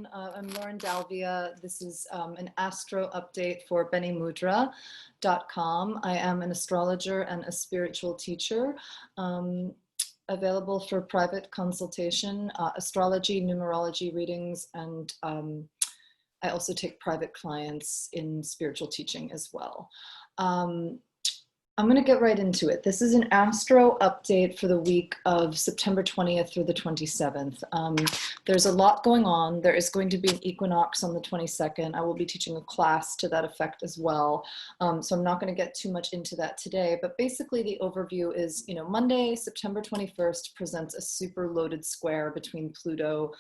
everyone. I'm Lauren Dalvia. This is an astro update for benimudra.com. I am an astrologer and a spiritual teacher, available for private consultation, astrology, numerology readings, and I also take private clients in spiritual teaching as well. I'm going to get right into it. This is an astro update for the week of September 20th through the 27th. There's a lot going on. There is going to be an equinox on the 22nd. I will be teaching a class to that effect as well. So I'm not going to get too much into that today, but basically the overview is, Monday, September 21st presents a super loaded square between Pluto,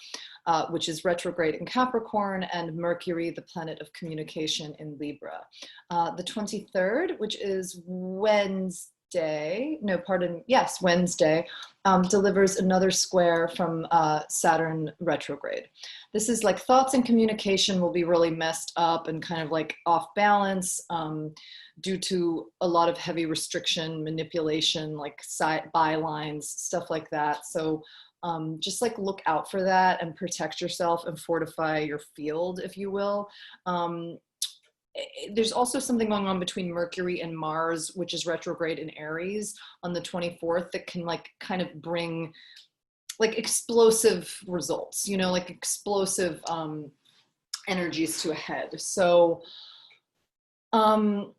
which is retrograde in Capricorn, and Mercury, the planet of communication, in Libra. The 23rd, which is Wednesday, delivers another square from Saturn retrograde. This is like thoughts and communication will be really messed up and kind of like off balance due to a lot of heavy restriction, manipulation, like bylines, stuff like that. So just like look out for that and protect yourself and fortify your field, if you will. There's also something going on between Mercury and Mars, which is retrograde in Aries on the 24th, that can like kind of bring like explosive results, like explosive energies to a head. So that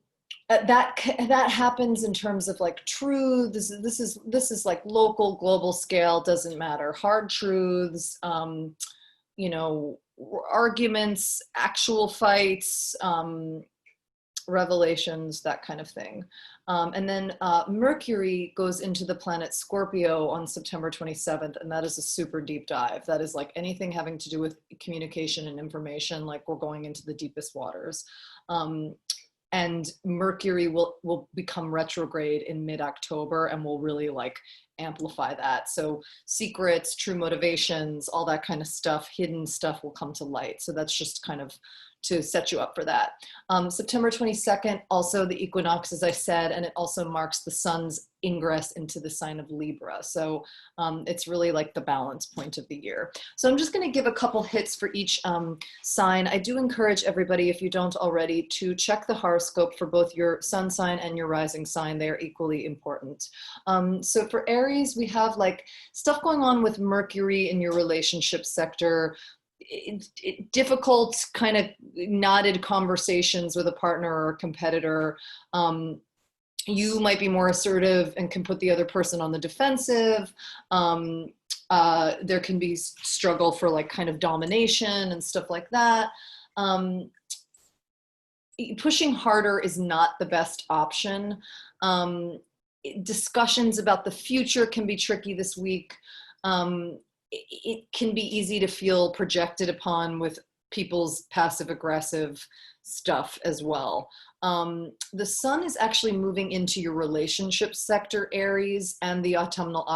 happens in terms of like truths. This is like local, global scale, doesn't matter. Hard truths, arguments, actual fights, revelations, that kind of thing. And then Mercury goes into the planet Scorpio on September 27th, and that is a super deep dive. That is like anything having to do with communication and information, like we're going into the deepest waters. And Mercury will become retrograde in mid-October and will really like amplify that. So secrets, true motivations, all that kind of stuff, hidden stuff will come to light. So that's just kind of to set you up for that. September 22nd, also the equinox, as I said, and it also marks the sun's ingress into the sign of Libra. So it's really like the balance point of the year. So I'm just going to give a couple hits for each sign. I do encourage everybody, if you don't already, to check the horoscope for both your sun sign and your rising sign. They are equally important. So for Aries, we have like stuff going on with Mercury in your relationship sector. Difficult kind of knotted conversations with a partner or a competitor. You might be more assertive and can put the other person on the defensive. There can be struggle for like kind of domination and stuff like that. Pushing harder is not the best option. Discussions about the future can be tricky this week. It can be easy to feel projected upon with people's passive-aggressive stuff as well. The sun is actually moving into your relationship sector, Aries, and the autumnal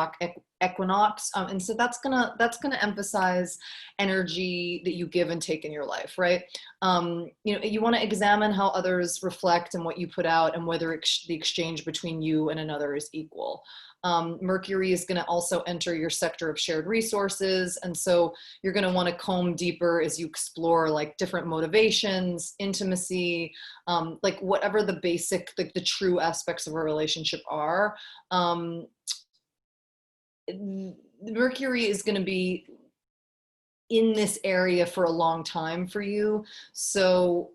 equinox, and so that's gonna emphasize energy that you give and take in your life, right? You want to examine how others reflect and what you put out, and whether the exchange between you and another is equal. Mercury is going to also enter your sector of shared resources. And so you're going to want to comb deeper as you explore like different motivations, intimacy, like whatever the basic, like the true aspects of a relationship are. Mercury is going to be in this area for a long time for you. So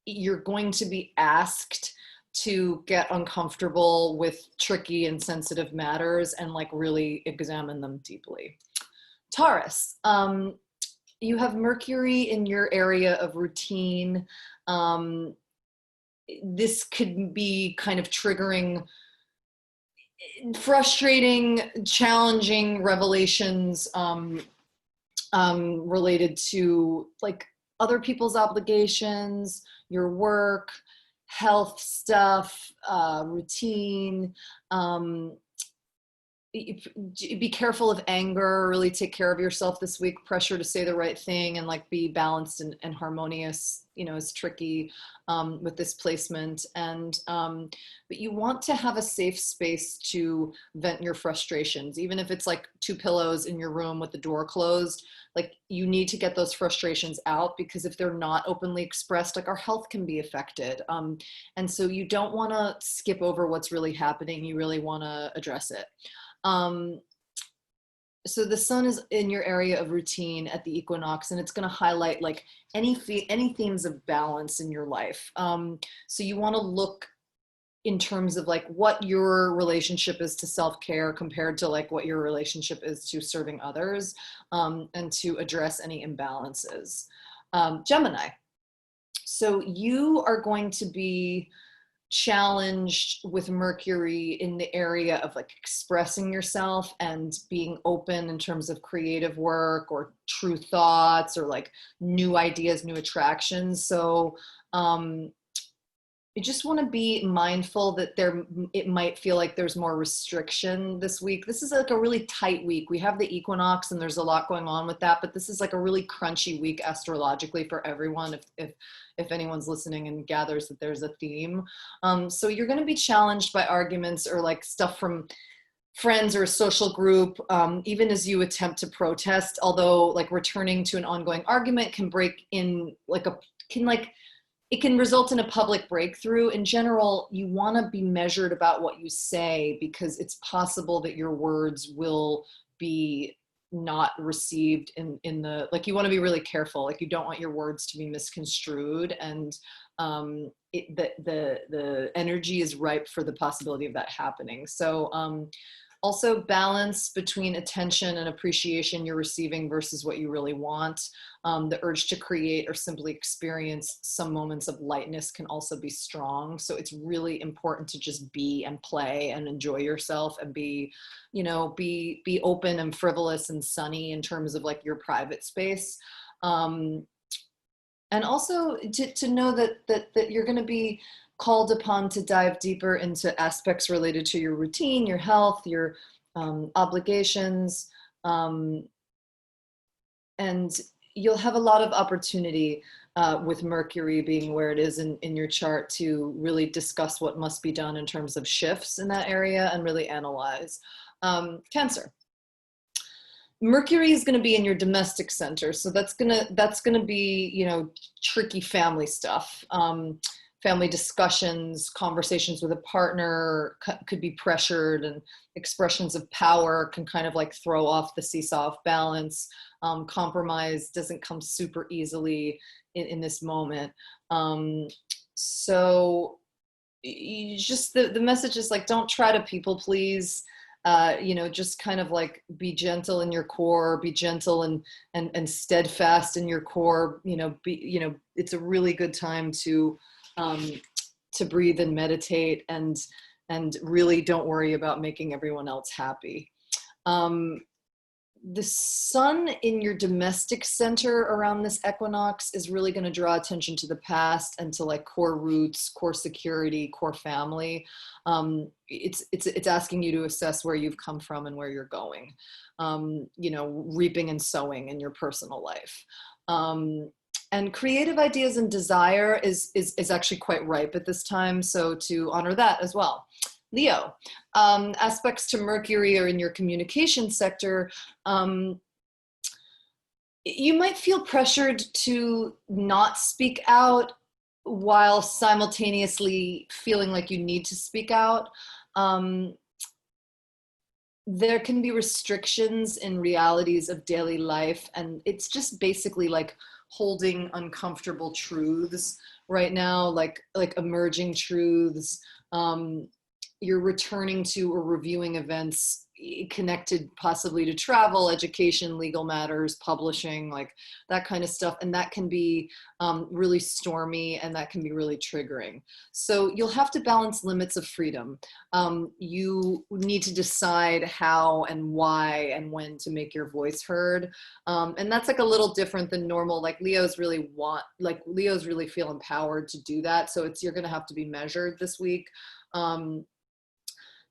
you're going to be asked to get uncomfortable with tricky and sensitive matters and like really examine them deeply. Taurus, you have Mercury in your area of routine. This could be kind of triggering frustrating, challenging revelations related to like other people's obligations, your work, health stuff, routine. be careful of anger, really take care of yourself this week. Pressure to say the right thing and like be balanced and harmonious, you know, is tricky with this placement. And but you want to have a safe space to vent your frustrations, even if it's like 2 pillows in your room with the door closed. Like, you need to get those frustrations out, because if they're not openly expressed, like, our health can be affected. And so you don't want to skip over what's really happening. You really want to address it. So the sun is in your area of routine at the equinox, and it's going to highlight like any themes of balance in your life. So you want to look in terms of like what your relationship is to self-care compared to like what your relationship is to serving others, and to address any imbalances. Gemini. So you are going to be challenged with Mercury in the area of like expressing yourself and being open in terms of creative work or true thoughts or like new ideas, new attractions. So you just want to be mindful that it might feel like there's more restriction this week. This is like a really tight week. We have the equinox and there's a lot going on with that, but this is like a really crunchy week astrologically for everyone, if anyone's listening and gathers that there's a theme. So you're going to be challenged by arguments or like stuff from friends or a social group, even as you attempt to protest, although like returning to an ongoing argument can break in it can result in a public breakthrough. In general, you want to be measured about what you say, because it's possible that your words will be not received in the, like, you want to be really careful. Like, you don't want your words to be misconstrued, and the energy is ripe for the possibility of that happening. So also balance between attention and appreciation you're receiving versus what you really want. The urge to create or simply experience some moments of lightness can also be strong. So it's really important to just be and play and enjoy yourself and be open and frivolous and sunny in terms of like your private space. And also to know that you're going to be called upon to dive deeper into aspects related to your routine, your health, your obligations, and you'll have a lot of opportunity with Mercury being where it is in your chart to really discuss what must be done in terms of shifts in that area and really analyze. Cancer. Mercury is going to be in your domestic center, so that's gonna be tricky family stuff. Family discussions, conversations with a partner could be pressured, and expressions of power can kind of like throw off the seesaw of balance. Compromise doesn't come super easily in this moment. So the message is like, don't try to people please. Just kind of like be gentle in your core, be gentle and steadfast in your core. It's a really good time to breathe and meditate, and really don't worry about making everyone else happy. The sun in your domestic center around this equinox is really going to draw attention to the past and to like core roots, core security, core family. It's asking you to assess where you've come from and where you're going, reaping and sowing in your personal life. And creative ideas and desire is actually quite ripe at this time, so to honor that as well. Leo, aspects to Mercury are in your communication sector. You might feel pressured to not speak out while simultaneously feeling like you need to speak out. There can be restrictions in realities of daily life, and it's just basically like holding uncomfortable truths right now, like emerging truths. You're returning to or reviewing events connected possibly to travel, education, legal matters, publishing, like that kind of stuff. And that can be really stormy, and that can be really triggering. So you'll have to balance limits of freedom. You need to decide how and why and when to make your voice heard. And that's like a little different than normal. Like Leos really feel empowered to do that. So you're going to have to be measured this week.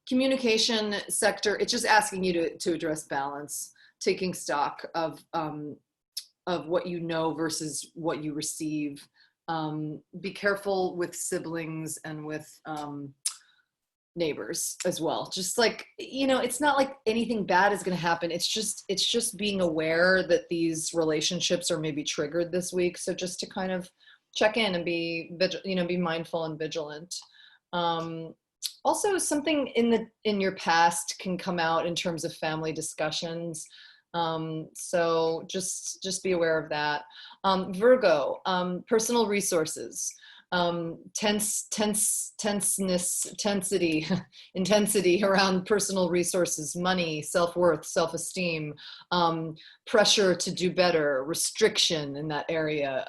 Communication sector, it's just asking you to address balance, taking stock of what you know versus what you receive. Be careful with siblings and with neighbors as well. Just like, you know, it's not like anything bad is going to happen. It's just being aware that these relationships are maybe triggered this week. So just to kind of check in and be, you know, be mindful and vigilant. Also, something in your past can come out in terms of family discussions. So just be aware of that. Virgo, personal resources, intensity around personal resources, money, self-worth, self-esteem, pressure to do better, restriction in that area,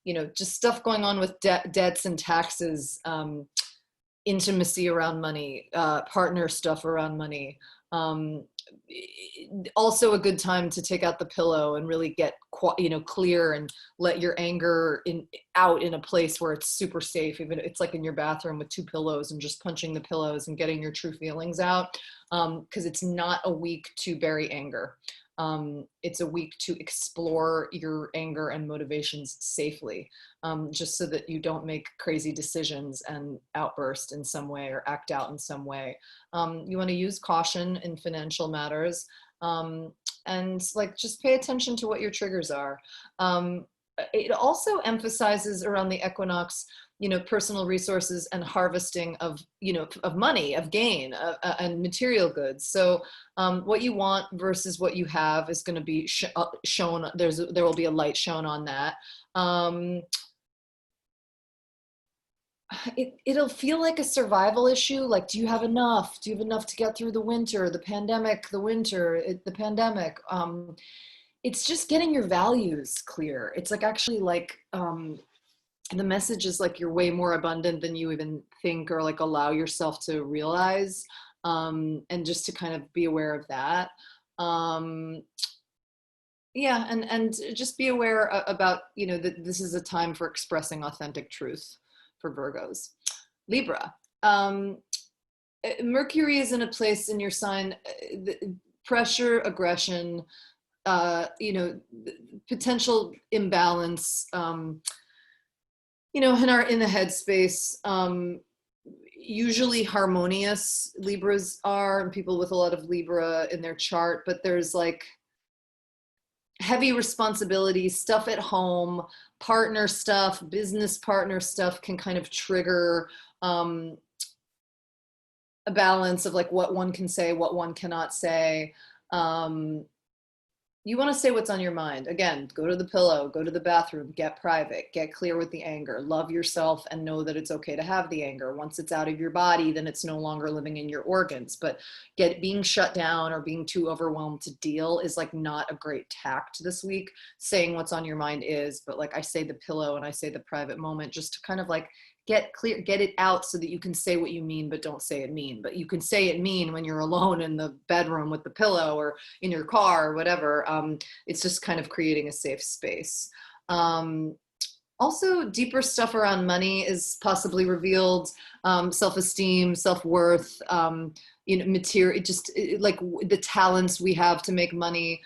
you know, just stuff going on with debts and taxes, intimacy around money, partner stuff around money. Also a good time to take out the pillow and really get, you know, clear and let your anger out in a place where it's super safe. Even if it's like in your bathroom with 2 pillows and just punching the pillows and getting your true feelings out. Because it's not a week to bury anger. It's a week to explore your anger and motivations safely, just so that you don't make crazy decisions and outburst in some way or act out in some way. You want to use caution in financial matters, and like just pay attention to what your triggers are. It also emphasizes around the equinox, you know, personal resources and harvesting of, you know, of money, of gain, and material goods. So what you want versus what you have is going to be shown. There will be a light shown on that. It'll feel like a survival issue. Like, do you have enough? Do you have enough to get through the winter, the pandemic, the pandemic? It's just getting your values clear. It's like actually like, the message is like you're way more abundant than you even think or like allow yourself to realize, and just to kind of be aware of that. Yeah, and just be aware about, you know, that this is a time for expressing authentic truth for Virgos. Libra, Mercury is in a place in your sign, pressure, aggression, you know, potential imbalance, you know, in the headspace. Usually harmonious Libras are, and people with a lot of Libra in their chart, but there's like heavy responsibility, stuff at home, partner stuff, business partner stuff can kind of trigger a balance of like what one can say, what one cannot say. You want to say what's on your mind. Again, go to the pillow, go to the bathroom, get private, get clear with the anger, love yourself, and know that it's okay to have the anger. Once it's out of your body, then it's no longer living in your organs. But being shut down or being too overwhelmed to deal is like not a great tact this week. Saying what's on your mind is, but like I say the pillow and I say the private moment just to kind of like get clear, get it out so that you can say what you mean, but don't say it mean. But you can say it mean when you're alone in the bedroom with the pillow or in your car or whatever. It's just kind of creating a safe space. Also, deeper stuff around money is possibly revealed. Self-esteem, self-worth, you know, material, just like the talents we have to make money.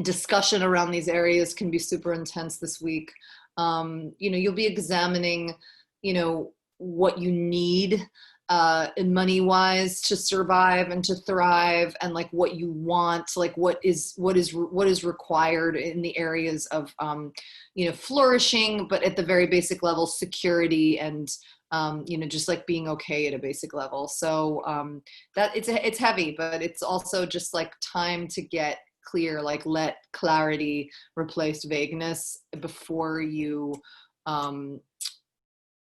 Discussion around these areas can be super intense this week. You know, you'll be examining, you know, what you need money wise to survive and to thrive, and like what you want, like what is required in the areas of, you know, flourishing, but at the very basic level, security and, you know, just like being okay at a basic level. So that it's heavy, but it's also just like time to get clear, like let clarity replace vagueness before you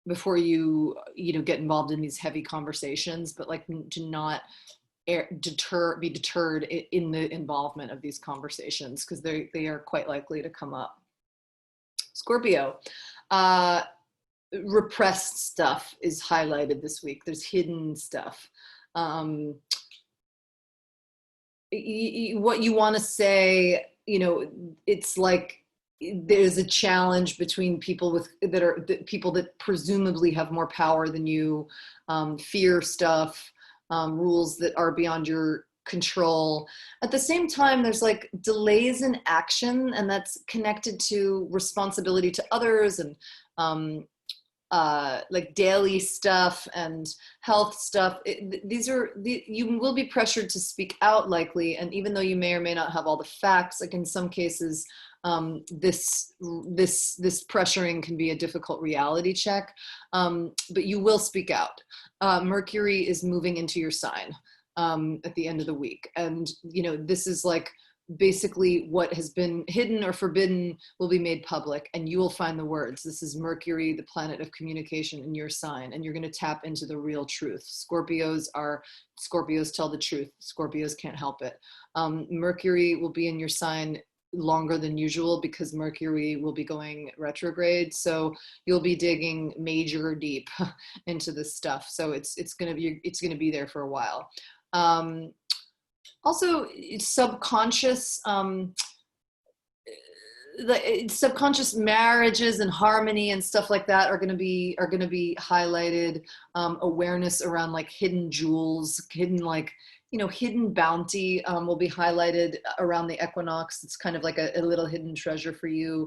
you know, get involved in these heavy conversations, but like to not be deterred in the involvement of these conversations, because they are quite likely to come up. Scorpio, repressed stuff is highlighted this week. There's hidden stuff. What you want to say, you know, it's like there's a challenge between people people that presumably have more power than you, fear stuff, rules that are beyond your control. At the same time, there's like delays in action, and that's connected to responsibility to others, and like daily stuff and health stuff. You will be pressured to speak out likely, and even though you may or may not have all the facts, like in some cases, this pressuring can be a difficult reality check, but you will speak out. Mercury is moving into your sign at the end of the week, and this is like basically what has been hidden or forbidden will be made public, and you will find the words. This is Mercury, the planet of communication, in your sign, and you're going to tap into the real truth. Scorpios tell the truth. Scorpios can't help it. Mercury will be in your sign longer than usual because Mercury will be going retrograde, so you'll be digging major deep into this stuff. So it's going to be there for a while. Also, subconscious subconscious marriages and harmony and stuff like that are going to be highlighted. Awareness around like hidden jewels, hidden bounty will be highlighted around the equinox. It's kind of like a little hidden treasure for you.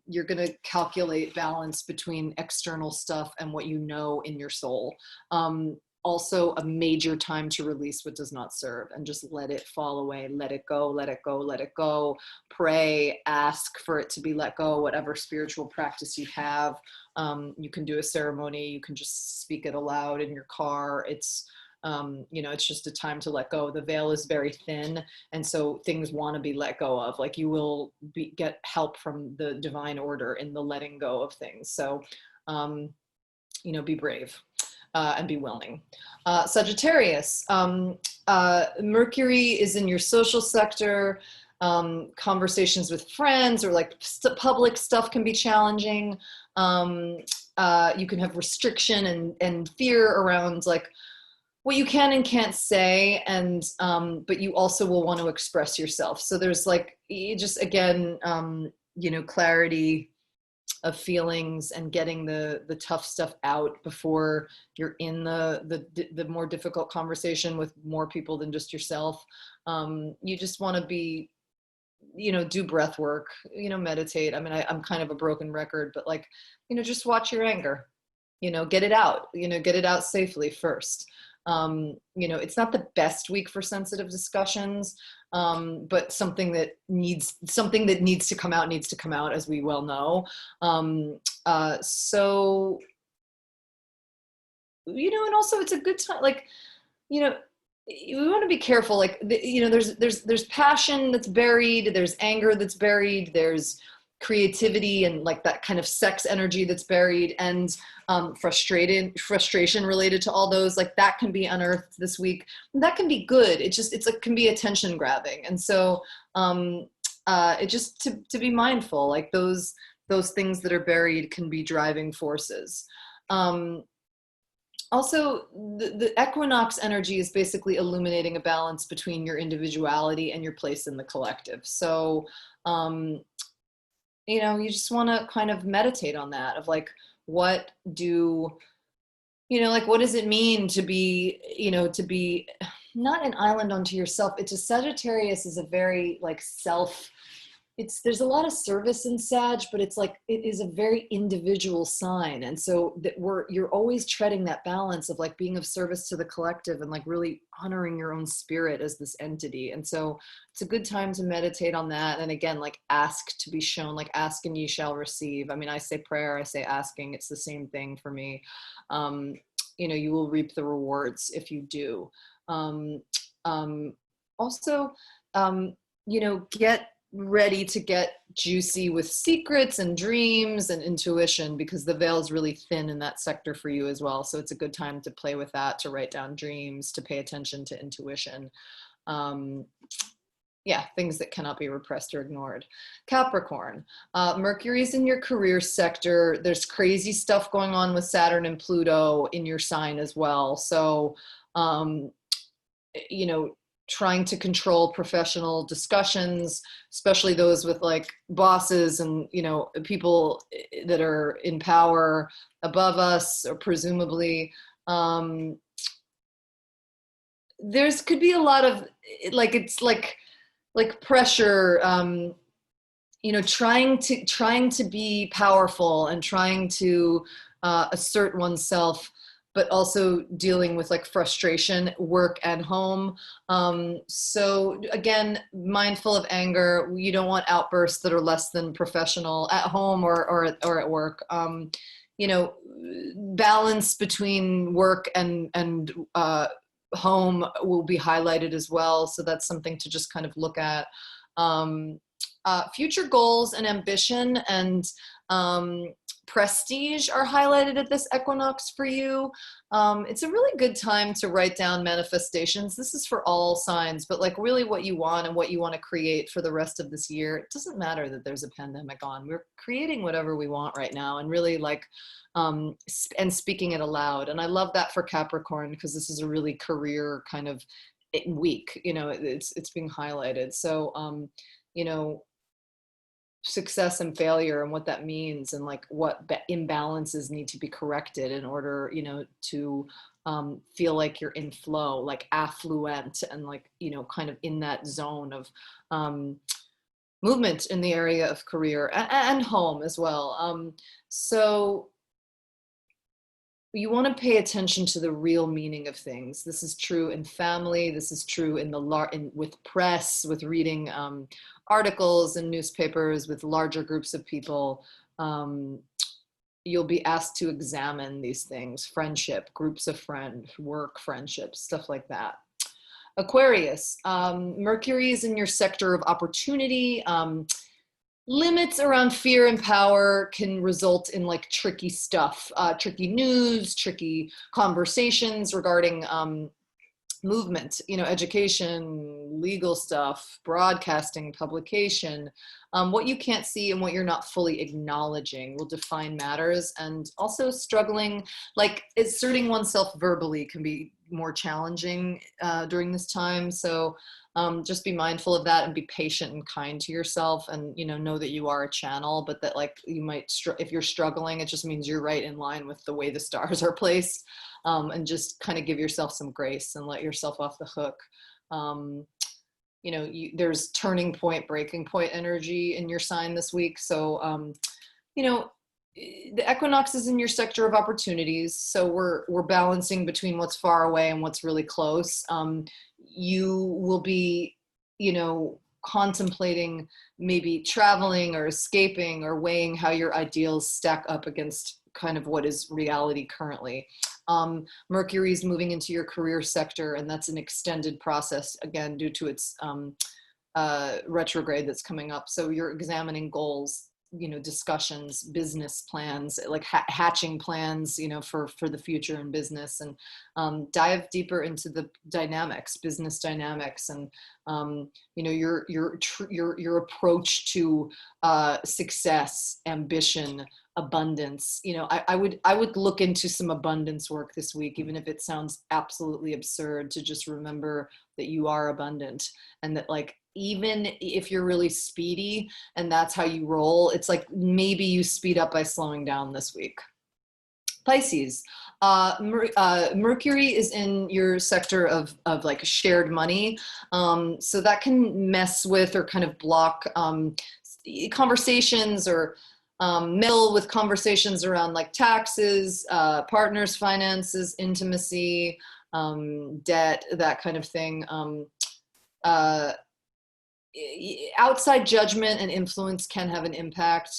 You're going to calculate balance between external stuff and what you know in your soul. Also a major time to release what does not serve and just let it fall away. Let it go, let it go, let it go. Pray, ask for it to be let go, whatever spiritual practice you have. You can do a ceremony, you can just speak it aloud in your car. It's just a time to let go. The veil is very thin, and so things want to be let go of. Like you will get help from the divine order in the letting go of things. So, be brave. And be willing. Sagittarius, Mercury is in your social sector. Conversations with friends or like public stuff can be challenging. You can have restriction and fear around like what you can and can't say, and but you also will want to express yourself. So there's like clarity of feelings and getting the tough stuff out before you're in the more difficult conversation with more people than just yourself. You just want to be, do breath work, meditate. I mean, I'm kind of a broken record, but like, just watch your anger, get it out, get it out safely first. It's not the best week for sensitive discussions, but something that needs to come out, as we well know. So, and also it's a good time, like, we want to be careful. Like, there's passion that's buried, there's anger that's buried, there's creativity and like that kind of sex energy that's buried, and frustration related to all those, like that can be unearthed this week. And that can be good. It can be attention grabbing. And so it just to be mindful, like those things that are buried can be driving forces. Also, the equinox energy is basically illuminating a balance between your individuality and your place in the collective. So, you just want to kind of meditate on that, of like, what does it mean to be not an island unto yourself? It's a Sagittarius is a very like there's a lot of service in Sag, but it's like, it is a very individual sign. And so you're always treading that balance of like being of service to the collective and like really honoring your own spirit as this entity. And so it's a good time to meditate on that. And again, like ask to be shown, like ask and ye shall receive. I mean, I say prayer, I say asking, it's the same thing for me. You will reap the rewards if you do. Get ready to get juicy with secrets and dreams and intuition, because the veil is really thin in that sector for you as well. So it's a good time to play with that, to write down dreams, to pay attention to intuition. Things that cannot be repressed or ignored. Capricorn, Mercury's in your career sector. There's crazy stuff going on with Saturn and Pluto in your sign as well. So, trying to control professional discussions, especially those with like bosses and, you know, people that are in power above us, or presumably. There's could be a lot of like, it's like pressure, you know, trying to be powerful and trying to assert oneself, but also dealing with like frustration, work and home. So again, mindful of anger. You don't want outbursts that are less than professional at home or at work. You know, balance between work and home will be highlighted as well. So that's something to just kind of look at. Future goals and ambition and prestige are highlighted at this equinox for you. It's a really good time to write down manifestations. This is for all signs, but like really what you want and what you want to create for the rest of this year. It doesn't matter that there's a pandemic on. We're creating whatever we want right now, and really like, and speaking it aloud. And I love that for Capricorn, because this is a really career kind of week, you know, it's being highlighted. So, you know, success and failure and what that means, and like what imbalances need to be corrected in order, you know, to feel like you're in flow, like affluent, and like, you know, kind of in that zone of movement in the area of career and home as well. So you want to pay attention to the real meaning of things. This is true in family. This is true in with press, with reading articles and newspapers with larger groups of people. You'll be asked to examine these things: friendship, groups of friends, work, friendships, stuff like that. Aquarius, Mercury is in your sector of opportunity. Limits around fear and power can result in like tricky stuff, tricky news, tricky conversations regarding movement, you know, education, legal stuff, broadcasting, publication. What you can't see and what you're not fully acknowledging will define matters. And also struggling, like asserting oneself verbally can be more challenging during this time. So just be mindful of that and be patient and kind to yourself, and, you know that you are a channel, but that like you might, if you're struggling, it just means you're right in line with the way the stars are placed. And just kind of give yourself some grace and let yourself off the hook. You know, there's turning point, breaking point energy in your sign this week. So, you know, the equinox is in your sector of opportunities. So we're balancing between what's far away and what's really close. You will be, you know, contemplating maybe traveling or escaping, or weighing how your ideals stack up against kind of what is reality currently. Mercury is moving into your career sector, and that's an extended process, again, due to its retrograde that's coming up. So you're examining goals, you know, discussions, business plans, like hatching plans, you know, for the future in business, and dive deeper into the dynamics, business dynamics, and you know, your approach to success, ambition, abundance. You know, I would look into some abundance work this week, even if it sounds absolutely absurd, to just remember that you are abundant, and that like, even if you're really speedy and that's how you roll, it's like maybe you speed up by slowing down this week. Pisces, Mercury is in your sector of like shared money. So that can mess with or kind of block conversations, or meddle with conversations around like taxes, partners' finances, intimacy, debt, that kind of thing. Outside judgment and influence can have an impact.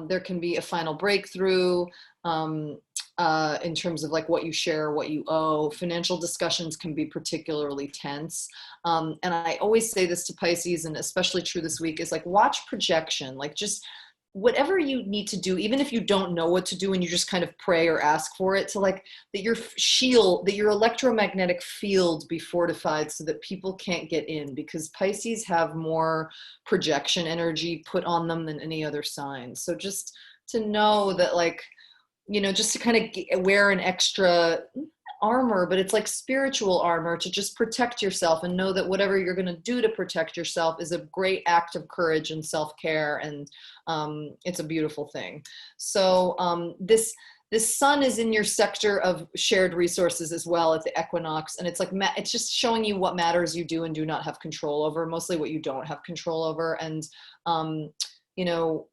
There can be a final breakthrough in terms of like what you share, what you owe. Financial discussions can be particularly tense. And I always say this to Pisces, and especially true this week, is like, watch projection. Like, just whatever you need to do, even if you don't know what to do and you just kind of pray or ask for it, to like, that your shield, that your electromagnetic field be fortified so that people can't get in, because Pisces have more projection energy put on them than any other sign. So just to know that, like, you know, just to kind of wear an extra, armor, but it's like spiritual armor to just protect yourself and know that whatever you're going to do to protect yourself is a great act of courage and self-care. And it's a beautiful thing. So this sun is in your sector of shared resources as well at the equinox. And it's like, it's just showing you what matters you do and do not have control over, mostly what you don't have control over. And, you know,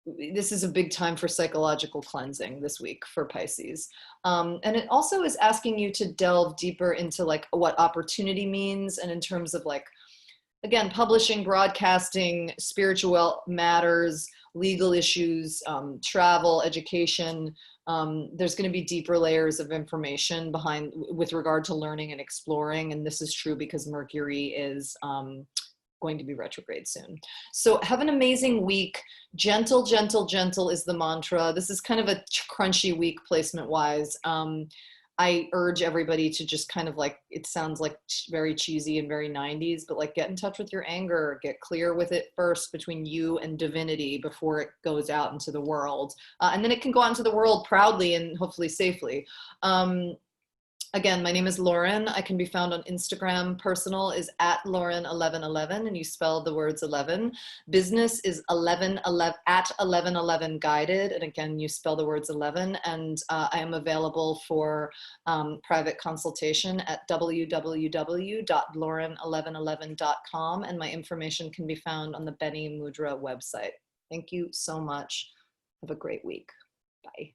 this is a big time for psychological cleansing this week for Pisces. And it also is asking you to delve deeper into like what opportunity means. And in terms of like, again, publishing, broadcasting, spiritual matters, legal issues, travel, education. There's going to be deeper layers of information behind with regard to learning and exploring. And this is true because Mercury is going to be retrograde soon. So have an amazing week. Gentle, gentle, gentle is the mantra. This is kind of a crunchy week placement wise. I urge everybody to just kind of like, it sounds like very cheesy and very 90s, but like get in touch with your anger, get clear with it first between you and divinity before it goes out into the world. And then it can go out into the world proudly and hopefully safely. Again, my name is Lauren. I can be found on Instagram. Personal is @Lauren1111, and you spell the words 11. Business is 1111 @1111 guided, and again, you spell the words 11. And I am available for private consultation at www.lauren1111.com, and my information can be found on the Benny Mudra website. Thank you so much. Have a great week. Bye.